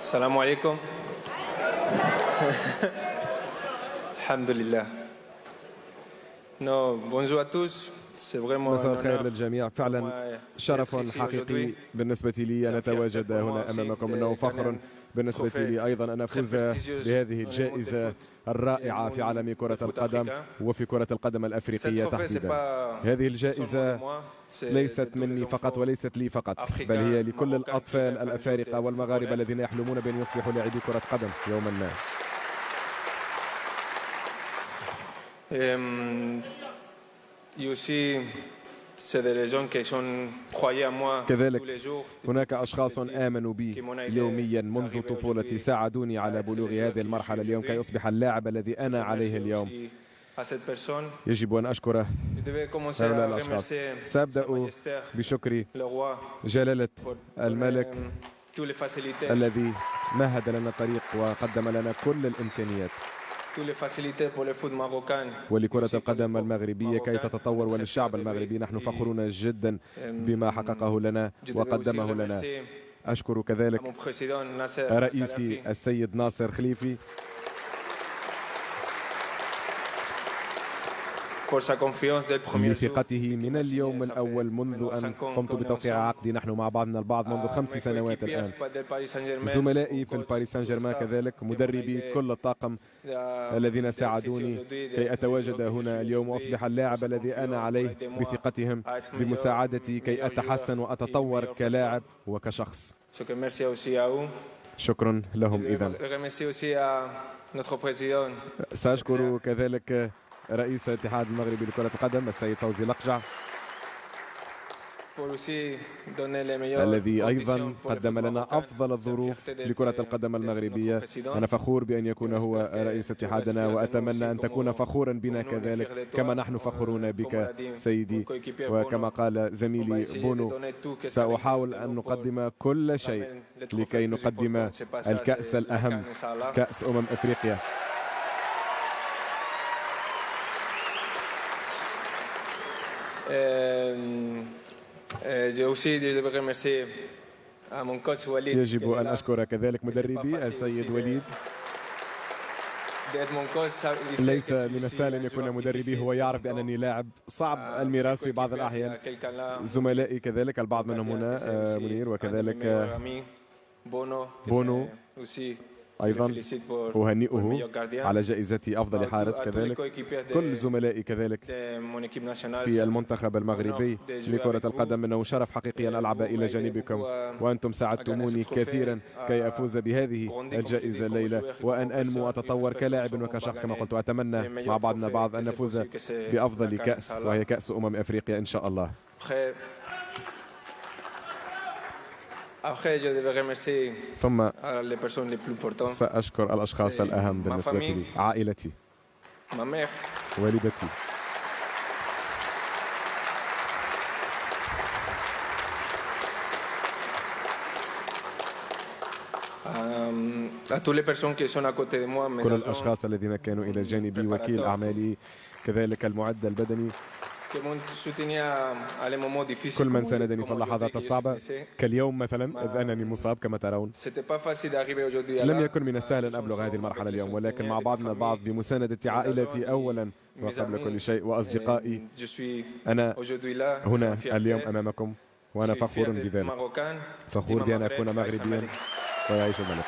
السلام عليكم. الحمد لله. Bonjour à tous. مساء الخير للجميع. فعلا شرف حقيقي بالنسبة لي أن أتواجد هنا أمامكم. إنه فخر بالنسبة لي أيضا أن أفوز بهذه الجائزة الرائعة في عالم كرة القدم وفي كرة القدم الأفريقية تحديدا. هذه الجائزة ليست مني فقط وليست لي فقط، بل هي لكل الأطفال الأفارقة والمغاربة الذين يحلمون بأن يصبحوا لاعبي كرة قدم يوما ما. كذلك هناك أشخاص آمنوا بي يوميا منذ طفولتي، ساعدوني على بلوغ هذه المرحلة اليوم كي أصبح اللاعب الذي أنا عليه اليوم. يجب أن أشكر هؤلاء الأشخاص. سأبدأ بشكر جلالة الملك الذي مهد لنا الطريق وقدم لنا كل الإمكانيات ولكرة القدم المغربية كي تتطور، وللشعب المغربي نحن فخورون جدا بما حققه لنا وقدمه لنا. أشكر كذلك رئيسي السيد ناصر خليفي لثقته من اليوم الأول منذ أن قمت بتوقيع عقدي. نحن مع بعضنا البعض منذ 5 سنوات الآن. زملائي في الباريس سان جيرمان كذلك، مدربي، كل الطاقم الذين ساعدوني كي أتواجد هنا اليوم وأصبح اللاعب الذي أنا عليه بثقتهم بمساعدتي كي أتحسن وأتطور كلاعب وكشخص. شكرا لهم. إذن سأشكر كذلك رئيس الاتحاد المغربي لكرة القدم السيد فوزي لقجع الذي أيضا قدم لنا أفضل الظروف لكرة القدم المغربية. أنا فخور بأن يكون هو رئيس اتحادنا، وأتمنى أن تكون فخورا بنا كذلك كما نحن فخورون بك سيدي. وكما قال زميلي بونو، سأحاول أن نقدم كل شيء لكي نقدم الكأس الأهم، كأس أفريقيا. يجب أن أشكر كذلك مدربي السيد وليد. ليس من السهل أن يكون مدربي هو يعرف بأنني لاعب صعب الميراث في بعض الأحيان. زملائي كذلك البعض منهم هنا، منير وكذلك بونو أيضا أهنئه على جائزة أفضل حارس. كذلك كل زملائي كذلك في المنتخب المغربي لكرة القدم، إنه شرف حقيقي أن ألعب إلى جانبكم، وأنتم ساعدتموني كثيرا كي أفوز بهذه الجائزة الليلة وأن أنمو وأتطور كلاعب وكشخص. كما قلت، أتمنى مع بعضنا بعض أن نفوز بأفضل كأس، وهي كأس أفريقيا إن شاء الله. ثم سأشكر الأشخاص الأهم بالنسبة لي، عائلتي، والدتي، كل الأشخاص الذين كانوا إلى جانبي، وكيل أعمالي، كذلك المعد البدني، كل من ساندني في اللحظات الصعبة كاليوم مثلا إذ أنني مصاب كما ترون. لم يكن من السهل أن أبلغ هذه المرحلة اليوم، ولكن مع بعضنا البعض بمساندة عائلتي أولا وقبل كل شيء وأصدقائي أنا هنا اليوم أمامكم، وأنا فخور بذلك، فخور بأن أكون مغربيا ويعيش الملك.